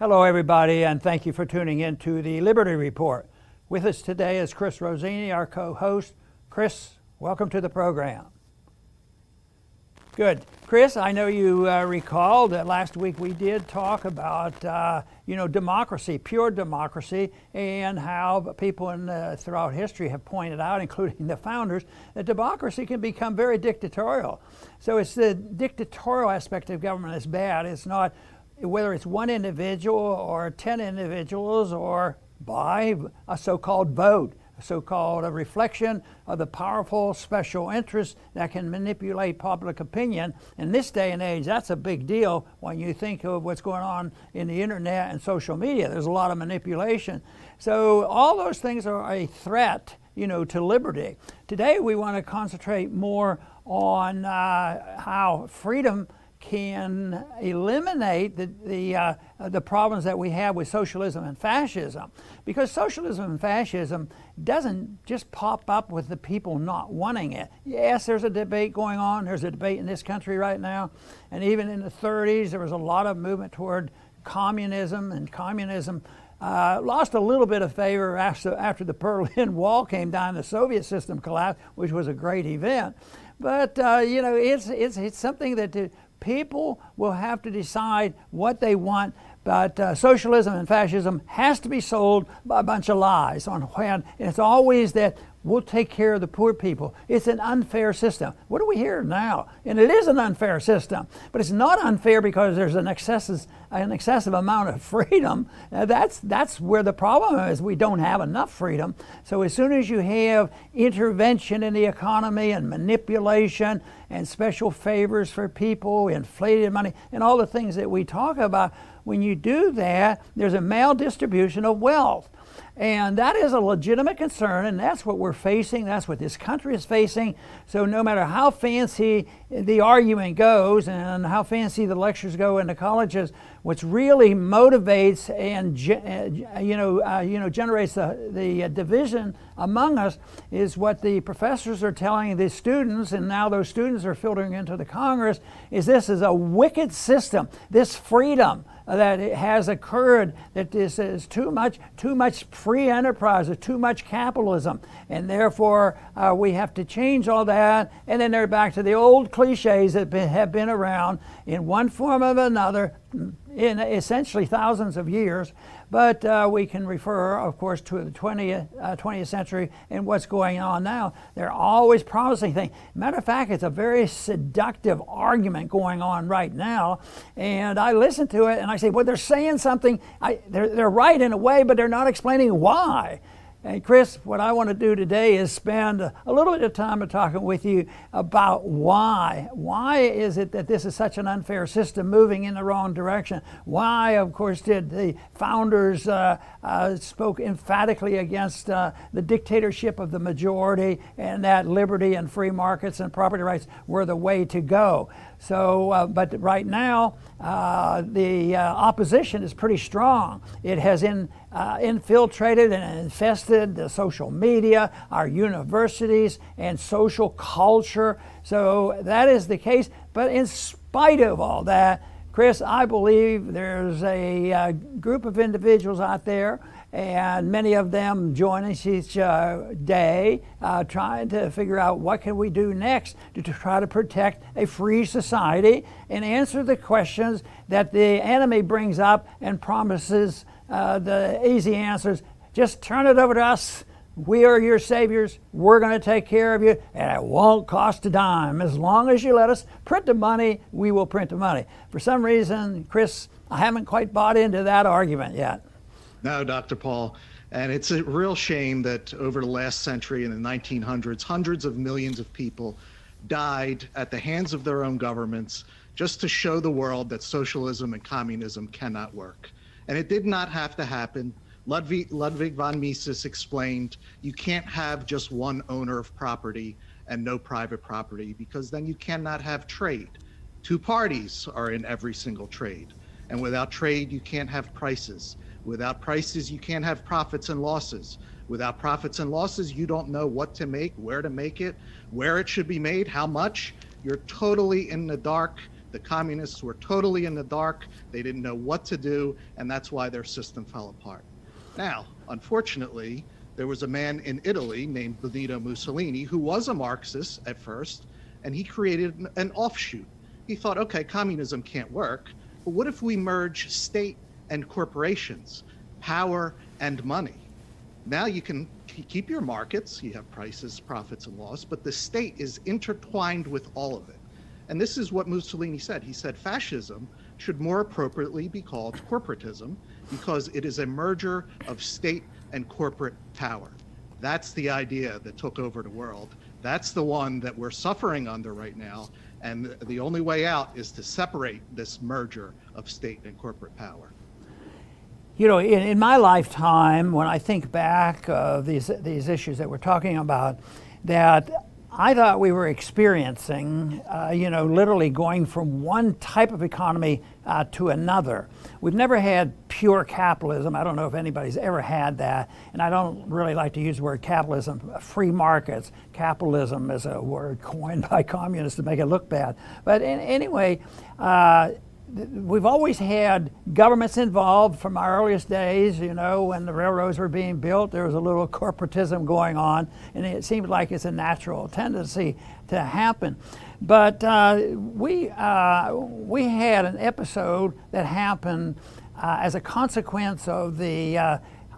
Hello, everybody, and thank you for tuning in to the Liberty Report. With us today is Chris Rossini, our co-host. Chris, welcome to the program. Good. Chris, I know you recall that last week we did talk about, democracy, pure democracy, and how people throughout history have pointed out, including the founders, that democracy can become very dictatorial. So it's the dictatorial aspect of government that's bad. It's not whether it's one individual or 10 individuals or by a so-called vote, a so-called reflection of the powerful special interests that can manipulate public opinion. In this day and age, that's a big deal when you think of what's going on in the internet and social media. There's a lot of manipulation. So all those things are a threat, to liberty. Today we want to concentrate more on how freedom can eliminate the problems that we have with socialism and fascism. Because socialism and fascism doesn't just pop up with the people not wanting it. Yes, there's a debate going on. There's a debate in this country right now. And even in the 30s, there was a lot of movement toward communism, and communism lost a little bit of favor after the Berlin Wall came down, the Soviet system collapsed, which was a great event. But, it's something that people will have to decide what they want, but socialism and fascism has to be sold by a bunch of lies on when, and it's always that we'll take care of the poor people. It's an unfair system. What do we hear now? And it is an unfair system, but it's not unfair because there's an excessive amount of freedom. That's where the problem is. We don't have enough freedom. So as soon as you have intervention in the economy and manipulation and special favors for people, inflated money, and all the things that we talk about, when you do that, there's a maldistribution of wealth. And that is a legitimate concern, and that's what we're facing. That's what this country is facing. So no matter how fancy the argument goes and how fancy the lectures go in the colleges, what's really motivates and generates the division among us is what the professors are telling the students, and now those students are filtering into the Congress, is this is a wicked system. This freedom that it has occurred, that this is too much free enterprise, or too much capitalism, and therefore we have to change all that. And then they're back to the old cliches that have been around in one form or another in essentially thousands of years. But we can refer, of course, to the 20th century and what's going on now. They're always promising things. Matter of fact, it's a very seductive argument going on right now. And I listen to it and I say, well, they're saying something. They're right in a way, but they're not explaining why. And Chris, what I want to do today is spend a little bit of time talking with you about why. Why is it that this is such an unfair system moving in the wrong direction? Why, of course, did the founders spoke emphatically against the dictatorship of the majority, and that liberty and free markets and property rights were the way to go? So, but right now, the opposition is pretty strong. It has infiltrated and infested the social media, our universities, and social culture. So that is the case. But in spite of all that, Chris, I believe there's a group of individuals out there, and many of them join us each day trying to figure out what can we do next to try to protect a free society and answer the questions that the enemy brings up and promises the easy answers. Just turn it over to us. We are your saviors. We're going to take care of you, and it won't cost a dime. As long as you let us print the money, we will print the money. For some reason, Chris, I haven't quite bought into that argument yet. No, Dr. Paul, and it's a real shame that over the last century, in the 1900s, hundreds of millions of people died at the hands of their own governments just to show the world that socialism and communism cannot work. And it did not have to happen. Ludwig von Mises explained, you can't have just one owner of property and no private property, because then you cannot have trade. Two parties are in every single trade. And without trade, you can't have prices. Without prices, you can't have profits and losses. Without profits and losses, you don't know what to make, where to make it, where it should be made, how much. You're totally in the dark. The communists were totally in the dark. They didn't know what to do, and that's why their system fell apart. Now, unfortunately, there was a man in Italy named Benito Mussolini who was a Marxist at first, and he created an offshoot. He thought, okay, communism can't work, but what if we merge state and corporations, power and money? Now you can keep your markets, you have prices, profits, and loss, but the state is intertwined with all of it. And this is what Mussolini said. He said fascism should more appropriately be called corporatism because it is a merger of state and corporate power. That's the idea that took over the world. That's the one that we're suffering under right now. And the only way out is to separate this merger of state and corporate power. You know, in my lifetime, when I think back of these issues that we're talking about, that I thought we were experiencing, literally going from one type of economy to another. We've never had pure capitalism. I don't know if anybody's ever had that. And I don't really like to use the word capitalism. Free markets. Capitalism is a word coined by communists to make it look bad. But anyway, we've always had governments involved from our earliest days. You know, when the railroads were being built, there was a little corporatism going on, and it seems like it's a natural tendency to happen. But we had an episode that happened as a consequence of the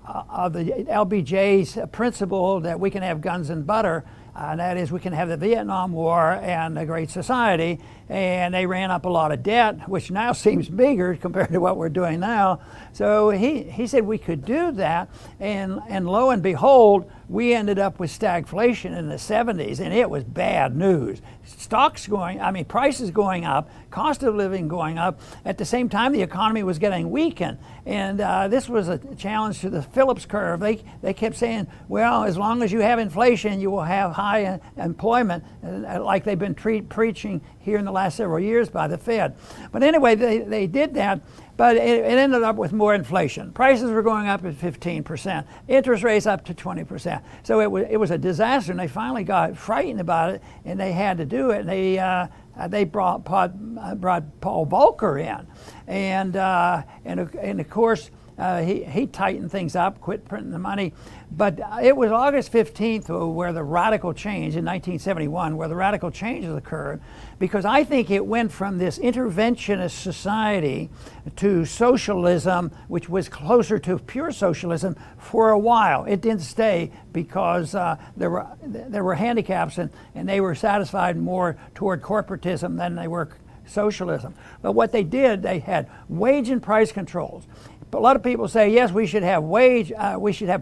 LBJ's principle that we can have guns and butter. And that is, we can have the Vietnam War and the Great Society, and they ran up a lot of debt, which now seems bigger compared to what we're doing now. So he said we could do that, and lo and behold, we ended up with stagflation in the 70s, and it was bad news. Prices going up, cost of living going up. At the same time, the economy was getting weakened, and this was a challenge to the Phillips curve. They kept saying, well, as long as you have inflation, you will have high employment, like they've been preaching here in the last several years by the Fed. But anyway, they did that, but it ended up with more inflation. Prices were going up at 15%, interest rates up to 20%. So it was a disaster, and they finally got frightened about it, and they had to do it. And they brought Paul Volcker in, and of course he tightened things up, quit printing the money. But it was August 15th where the radical change, in 1971, where the radical changes occurred, because I think it went from this interventionist society to socialism, which was closer to pure socialism for a while. It didn't stay because there were handicaps, and they were satisfied more toward corporatism than they were socialism. But what they did, they had wage and price controls. But a lot of people say, yes, we should have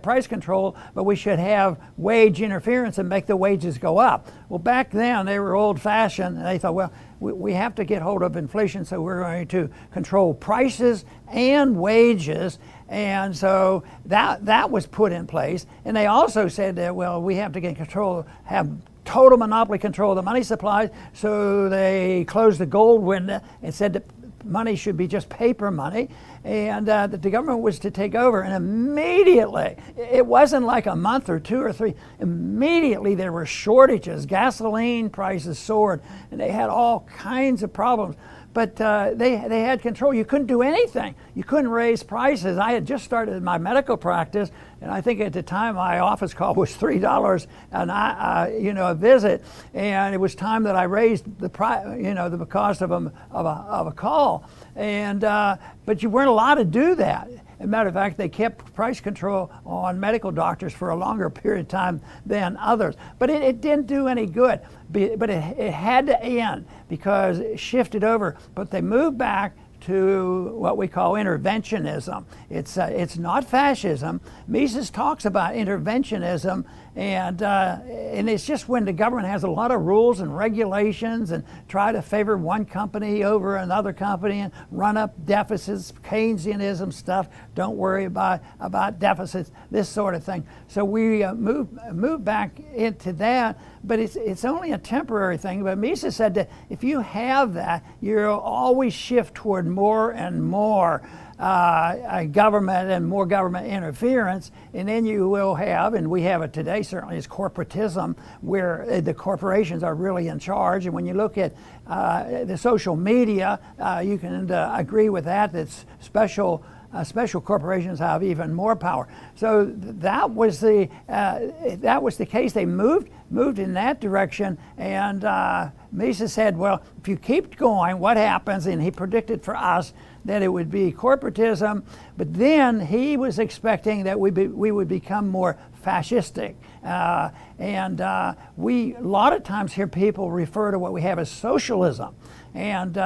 price control, but we should have wage interference and make the wages go up. Well, back then they were old-fashioned, and they thought, well, we have to get hold of inflation, so we're going to control prices and wages. And so that was put in place. And they also said that, well, we have to have total monopoly control of the money supply, so they closed the gold window and said that money should be just paper money, and that the government was to take over. And immediately, it wasn't like a month or two or three, immediately there were shortages. Gasoline prices soared, and they had all kinds of problems. But they had control. You couldn't do anything. You couldn't raise prices. I had just started my medical practice, and I think at the time my office call was $3 a visit, and it was time that I raised the cost of a call. And but you weren't allowed to do that. As a matter of fact, they kept price control on medical doctors for a longer period of time than others. But it didn't do any good. But it had to end because it shifted over. But they moved back to what we call interventionism. It's not fascism. Mises talks about interventionism, and it's just when the government has a lot of rules and regulations and try to favor one company over another company and run up deficits, Keynesianism stuff. Don't worry about deficits, this sort of thing. So we move back into that, but it's only a temporary thing. But Mises said that if you have that, you'll always shift toward more and more government and more government interference, and then you will have, and we have it today, today certainly is corporatism, where the corporations are really in charge. And when you look at the social media, you can agree with that. That's special corporations have even more power. So that was the case. They moved in that direction, and Mises said, well, if you keep going, what happens? And he predicted for us that it would be corporatism, but then he was expecting that we would become more fascistic. We a lot of times hear people refer to what we have as socialism, and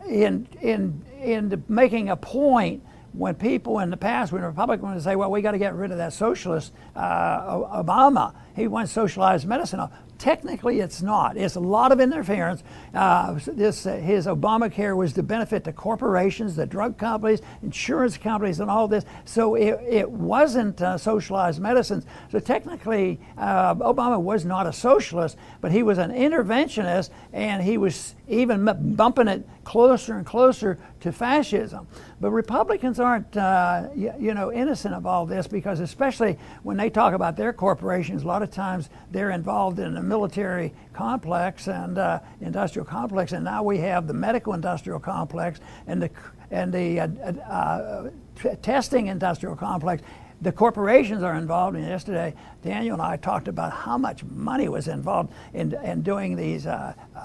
in making a point, when people in the past, when Republicans would say, well, we got to get rid of that socialist, Obama, he wants socialized medicine. Technically, it's not. It's a lot of interference. His Obamacare was to benefit the corporations, the drug companies, insurance companies, and all this. So it wasn't socialized medicine. So technically, Obama was not a socialist, but he was an interventionist, and he was even bumping it closer and closer to fascism. But Republicans aren't, innocent of all this, because especially when they talk about their corporations, a lot of times they're involved in the military complex and industrial complex, and now we have the medical industrial complex and the testing industrial complex. The corporations are involved. And yesterday, Daniel and I talked about how much money was involved in doing these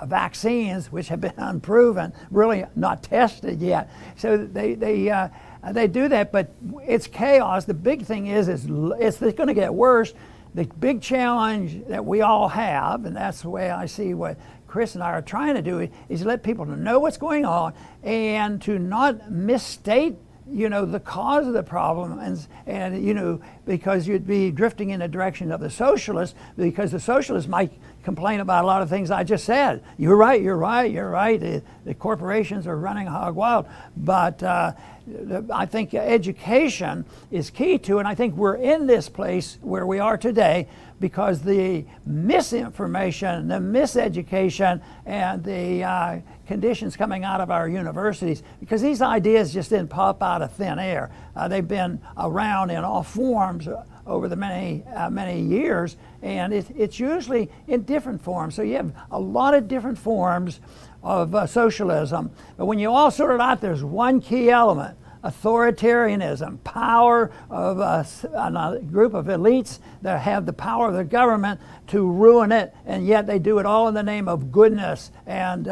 vaccines, which have been unproven, really not tested yet. So they do that, but it's chaos. The big thing is it's going to get worse. The big challenge that we all have, and that's the way I see what Chris and I are trying to do, is let people to know what's going on and to not misstate the cause of the problem, and because you'd be drifting in the direction of the socialists, because the socialists might complain about a lot of things I just said. You're right. The corporations are running hog wild, but I think education is key to it. And I think we're in this place where we are today because the misinformation, the miseducation, and the conditions coming out of our universities, because these ideas just didn't pop out of thin air. They've been around in all forms over the many years, and it's usually in different forms. So you have a lot of different forms of socialism, but when you all sort it out, there's one key element: authoritarianism, power of a group of elites that have the power of the government to ruin it, and yet they do it all in the name of goodness and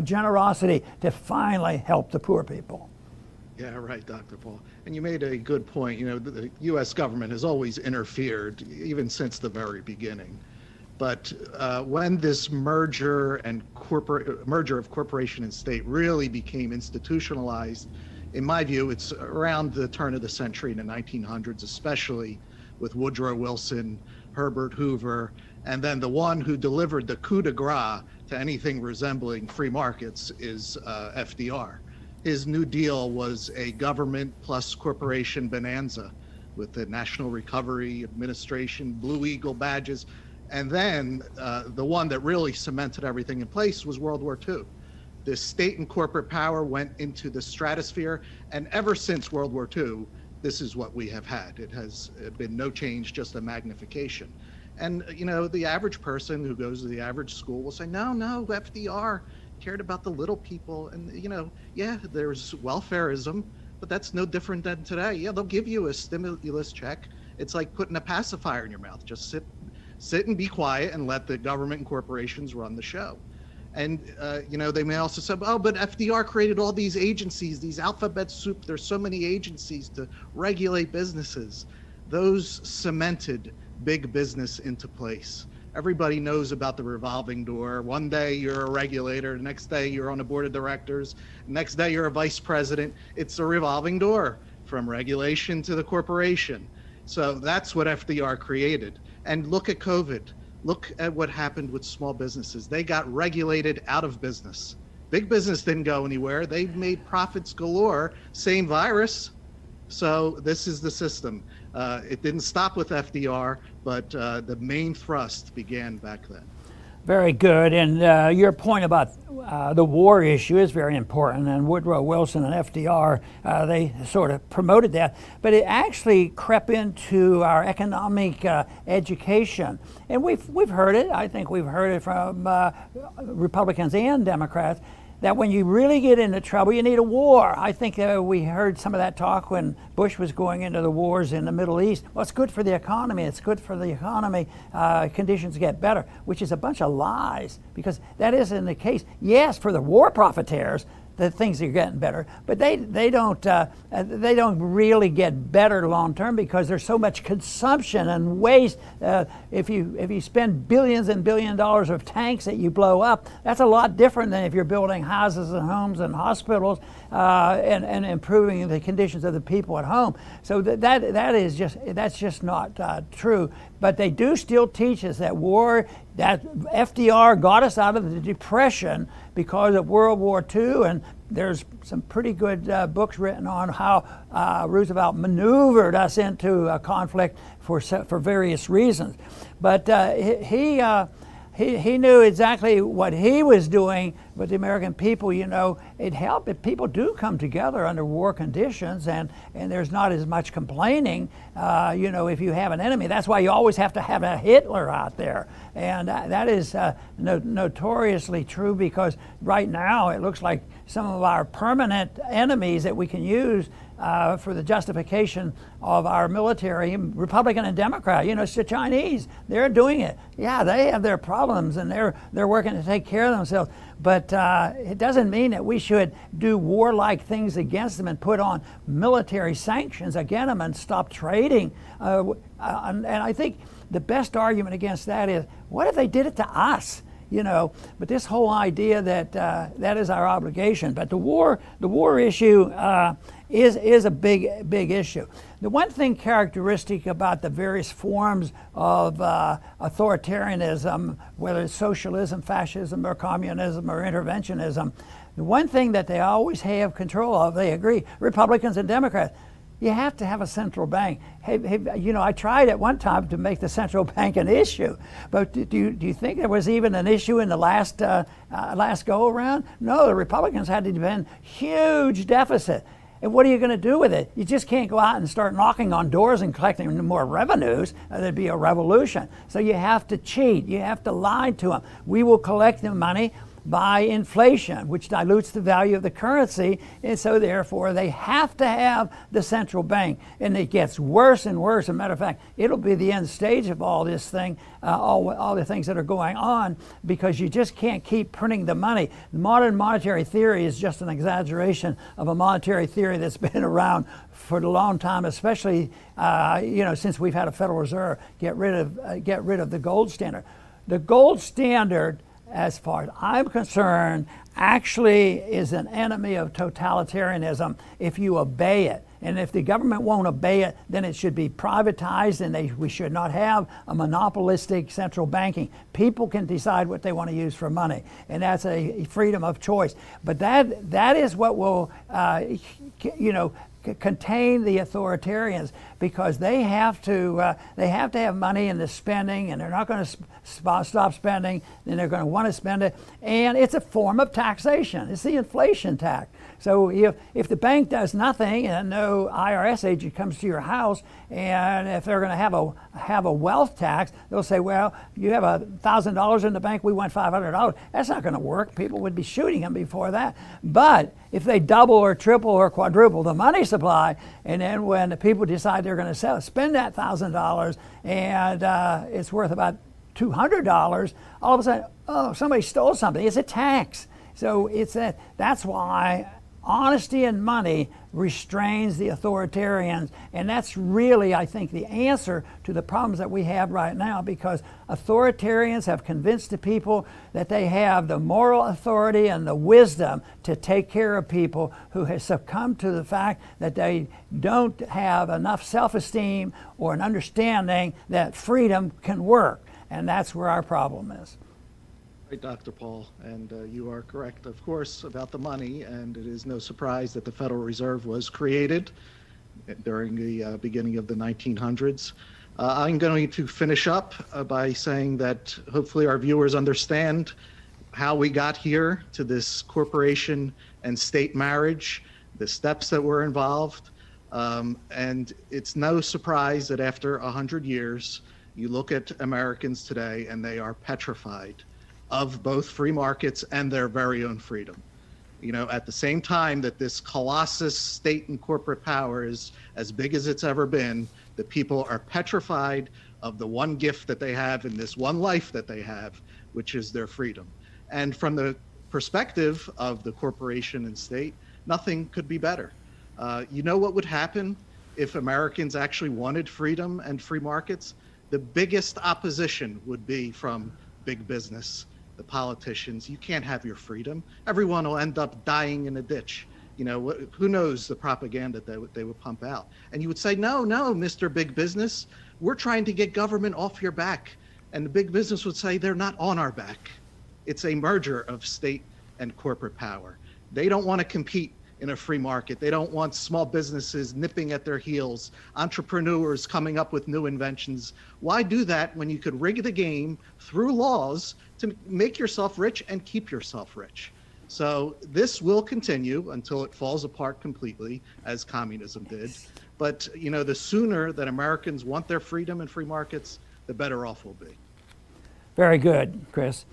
generosity to finally help the poor people. Yeah, right, Dr. Paul. And you made a good point. The U.S. government has always interfered, even since the very beginning. But when this merger of corporation and state really became institutionalized, in my view, it's around the turn of the century in the 1900s, especially with Woodrow Wilson, Herbert Hoover, and then the one who delivered the coup de grace to anything resembling free markets is FDR. His New Deal was a government plus corporation bonanza with the National Recovery Administration, Blue Eagle badges. And then the one that really cemented everything in place was World War II. The state and corporate power went into the stratosphere, and ever since World War II, this is what we have had. It has been no change, just a magnification. And the average person who goes to the average school will say, no, FDR cared about the little people, and yeah, there's welfareism, but that's no different than today. Yeah, they'll give you a stimulus check. It's like putting a pacifier in your mouth. Just sit and be quiet and let the government and corporations run the show. And they may also say, oh, but FDR created all these agencies, these alphabet soup. There's so many agencies to regulate businesses. Those cemented big business into place. Everybody knows about the revolving door. One day you're a regulator, the next day you're on a board of directors, the next day you're a vice president. It's a revolving door from regulation to the corporation. So that's what FDR created. And look at COVID. Look at what happened with small businesses. They got regulated out of business. Big business didn't go anywhere. They made profits galore, same virus. So this is the system. It didn't stop with FDR, but the main thrust began back then. Very good. And your point about the war issue is very important. And Woodrow Wilson and FDR, they sort of promoted that. But it actually crept into our economic education. And we've heard it. I think we've heard it from Republicans and Democrats, that when you really get into trouble, you need a war. I think we heard some of that talk when Bush was going into the wars in the Middle East. Well, it's good for the economy. It's good for the economy. Conditions get better, which is a bunch of lies, because that isn't the case. Yes, for the war profiteers, that things are getting better, but they don't really get better long term, because there's so much consumption and waste. If you spend billions and billions of dollars of tanks that you blow up, that's a lot different than if you're building houses and homes and hospitals and improving the conditions of the people at home. So that's just not true. But they do still teach us that war, that FDR got us out of the Depression because of World War II, and there's some pretty good books written on how Roosevelt maneuvered us into a conflict for various reasons. But he knew exactly what he was doing with the American people. You know, it helped if people do come together under war conditions, and there's not as much complaining, you know, if you have an enemy. That's why you always have to have a Hitler out there. And that is notoriously true, because right now it looks like some of our permanent enemies that we can use for the justification of our military, Republican and Democrat, you know, it's the Chinese. They're doing it. Yeah, they have their problems, and they're working to take care of themselves. But it doesn't mean that we should do warlike things against them and put on military sanctions against them and stop trading. And I think the best argument against that is, what if they did it to us? You know, but this whole idea that that is our obligation. But the war issue is a big issue. The one thing characteristic about the various forms of authoritarianism, whether it's socialism, fascism, or communism, or interventionism, the one thing that they always have control of, they agree, Republicans and Democrats, you have to have a central bank. Hey, you know, I tried at one time to make the central bank an issue, but do you think there was even an issue in the last go around? No, the Republicans had to defend huge deficit. And what are you going to do with it? You just can't go out and start knocking on doors and collecting more revenues. There'd be a revolution. So you have to cheat. You have to lie to them. We will collect the money by inflation, which dilutes the value of the currency, and so therefore they have to have the central bank. And it gets worse and worse. As a matter of fact, it'll be the end stage of all this thing, all the things that are going on, because you just can't keep printing the money. The modern monetary theory is just an exaggeration of a monetary theory that's been around for a long time, especially you know, since we've had a Federal Reserve get rid of the gold standard. The gold standard, as far as I'm concerned, actually is an enemy of totalitarianism if you obey it. And if the government won't obey it, then it should be privatized, and we should not have a monopolistic central banking. People can decide what they want to use for money, and that's a freedom of choice. But that is what will, you know, contain the authoritarians, because they have to have money in the spending, and they're not going to stop spending. Then they're going to want to spend it, and it's a form of taxation. It's the inflation tax. So if the bank does nothing and no IRS agent comes to your house, and if they're going to have a wealth tax, they'll say, well, you have $1,000 in the bank, we want $500. That's not going to work. People would be shooting them before that. But if they double or triple or quadruple the money supply, and then when the people decide they're going to spend that $1,000 and it's worth about $200, all of a sudden, oh, somebody stole something. It's a tax. So that's why honesty and money restrains the authoritarians, and that's really, I think, the answer to the problems that we have right now, because authoritarians have convinced the people that they have the moral authority and the wisdom to take care of people who have succumbed to the fact that they don't have enough self-esteem or an understanding that freedom can work, and that's where our problem is. Right, Dr. Paul, and you are correct, of course, about the money, and it is no surprise that the Federal Reserve was created during the beginning of the 1900s. I'm going to finish up by saying that hopefully our viewers understand how we got here to this corporation and state marriage, the steps that were involved. And it's no surprise that after 100 years, you look at Americans today and they are petrified of both free markets and their very own freedom. You know, at the same time that this colossus state and corporate power is as big as it's ever been, the people are petrified of the one gift that they have in this one life that they have, which is their freedom. And from the perspective of the corporation and state, nothing could be better. You know what would happen if Americans actually wanted freedom and free markets? The biggest opposition would be from big business, the politicians. You can't have your freedom. Everyone will end up dying in a ditch. You know, who knows the propaganda that they would pump out. And you would say, no, Mr. Big Business, we're trying to get government off your back. And the big business would say, they're not on our back. It's a merger of state and corporate power. They don't want to compete in a free market. They don't want small businesses nipping at their heels, entrepreneurs coming up with new inventions. Why do that when you could rig the game through laws to make yourself rich and keep yourself rich? So this will continue until it falls apart completely, as communism did. But you know, the sooner that Americans want their freedom and free markets, the better off we'll be. Very good, Chris.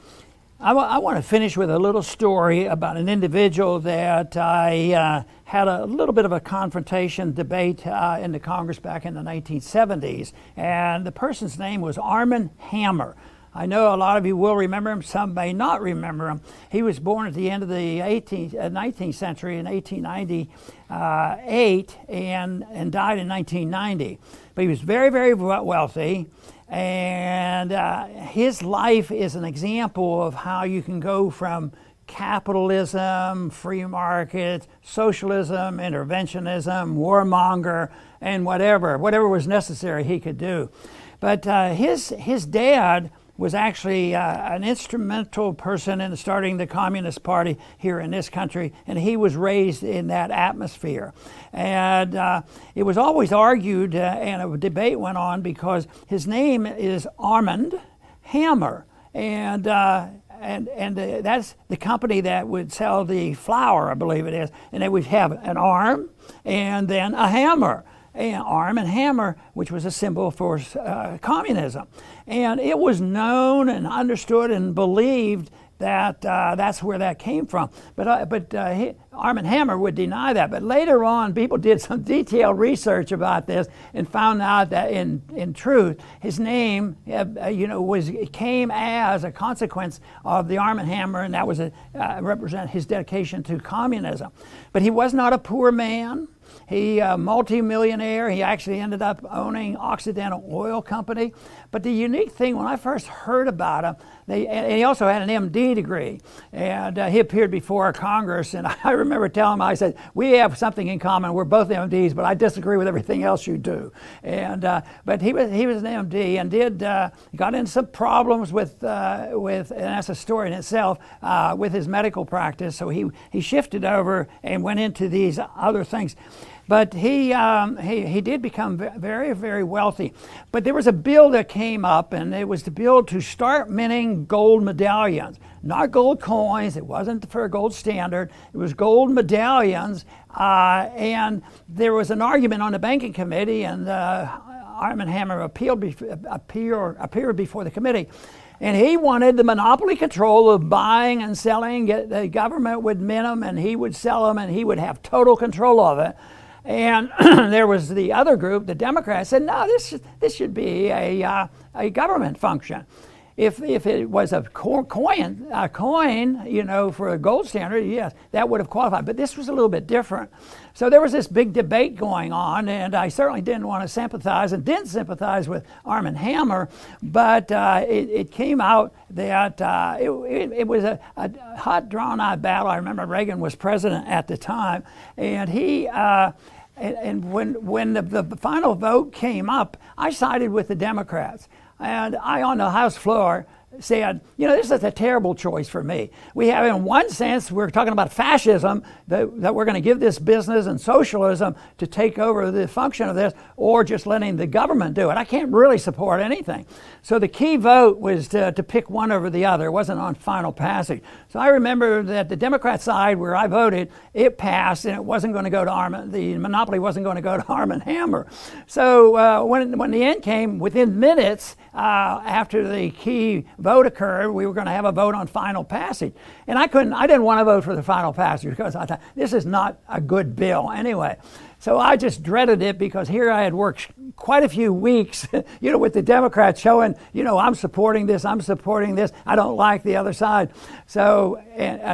I want to finish with a little story about an individual that I had a little bit of a confrontation debate in the Congress back in the 1970s. And the person's name was Armin Hammer. I know a lot of you will remember him, some may not remember him. He was born at the end of the 19th century in 1898 and died in 1990. But he was very, very wealthy. And his life is an example of how you can go from capitalism, free market, socialism, interventionism, warmonger, and whatever was necessary he could do. But his dad was actually an instrumental person in starting the Communist Party here in this country, and he was raised in that atmosphere. And it was always argued, and a debate went on, because his name is Armin Hammer, and that's the company that would sell the flour, I believe it is, and they would have an arm and then a hammer. Armin Hammer, which was a symbol for communism. And it was known and understood and believed that that's where that came from. But Armin Hammer would deny that. But later on, people did some detailed research about this and found out that in truth, his name came as a consequence of the Armin Hammer, and that was represent his dedication to communism. But he was not a poor man. He multi-millionaire. He actually ended up owning Occidental Oil Company. But the unique thing, when I first heard about him, and he also had an MD degree, and he appeared before Congress, and I remember telling him, I said, we have something in common. We're both MDs, but I disagree with everything else you do. And but he was an MD, and got into some problems with and that's a story in itself, with his medical practice. So he shifted over and went into these other things. But he did become very, very wealthy. But there was a bill that came up, and it was the bill to start minting gold medallions. Not gold coins. It wasn't for a gold standard. It was gold medallions. And there was an argument on the banking committee, and Armin Hammer appeared before the committee. And he wanted the monopoly control of buying and selling. The government would mint them, and he would sell them, and he would have total control of it. And there was the other group, the Democrats, said, no, this should be a government function. If it was a coin, for a gold standard, yes, that would have qualified. But this was a little bit different. So there was this big debate going on, and I certainly didn't want to sympathize and didn't sympathize with Armin Hammer, but it came out that it was a hot, drawn-out battle. I remember Reagan was president at the time, and he... And when the final vote came up, I sided with the Democrats. And I, on the House floor, said, you know, this is a terrible choice for me. We have, in one sense, we're talking about fascism, that we're going to give this business and socialism to take over the function of this, or just letting the government do it. I can't really support anything. So the key vote was to pick one over the other. It wasn't on final passage. So I remember that the Democrat side, where I voted, it passed, and it wasn't going to go to the monopoly wasn't going to go to Armin Hammer. So when the end came, within minutes after the key vote occurred, we were going to have a vote on final passage. And I didn't want to vote for the final passage because I thought, this is not a good bill anyway. So I just dreaded it, because here I had worked quite a few weeks, you know, with the Democrats showing, you know, I'm supporting this, I don't like the other side. So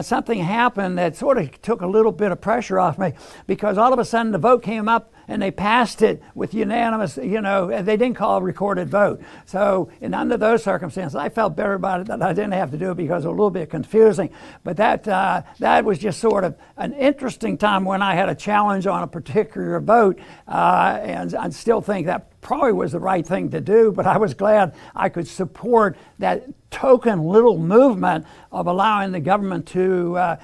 something happened that sort of took a little bit of pressure off me, because all of a sudden the vote came up and they passed it with unanimous, you know, and they didn't call a recorded vote. So, and under those circumstances, I felt better about it that I didn't have to do it, because it was a little bit confusing. But that was just sort of an interesting time when I had a challenge on a particular vote, and I still think that probably was the right thing to do, but I was glad I could support that token little movement of allowing the government to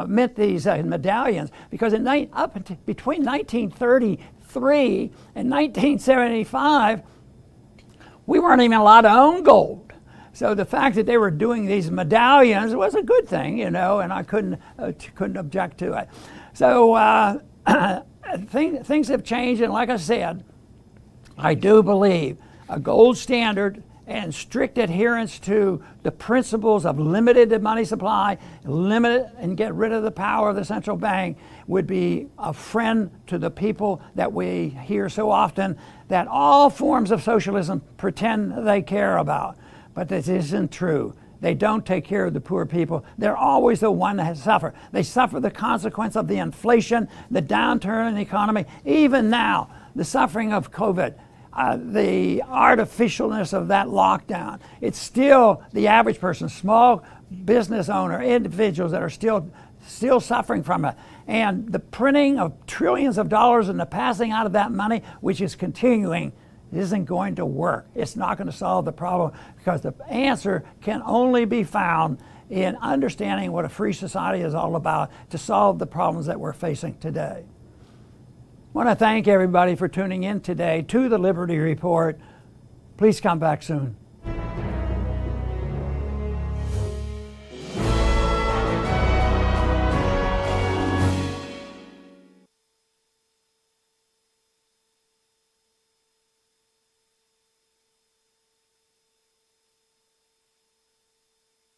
mint these medallions, because between 1933 and 1975, we weren't even allowed to own gold. So the fact that they were doing these medallions was a good thing, you know, and I couldn't object to it. So things have changed, and like I said, I do believe a gold standard and strict adherence to the principles of limited money supply, limit and get rid of the power of the central bank, would be a friend to the people that we hear so often that all forms of socialism pretend they care about. But this isn't true. They don't take care of the poor people. They're always the one that suffer. They suffer the consequence of the inflation, the downturn in the economy. Even now, the suffering of COVID, the artificialness of that lockdown. It's still the average person, small business owner, individuals that are still suffering from it. And the printing of trillions of dollars and the passing out of that money, which is continuing, isn't going to work. It's not going to solve the problem, because the answer can only be found in understanding what a free society is all about to solve the problems that we're facing today. I want to thank everybody for tuning in today to the Liberty Report. Please come back soon.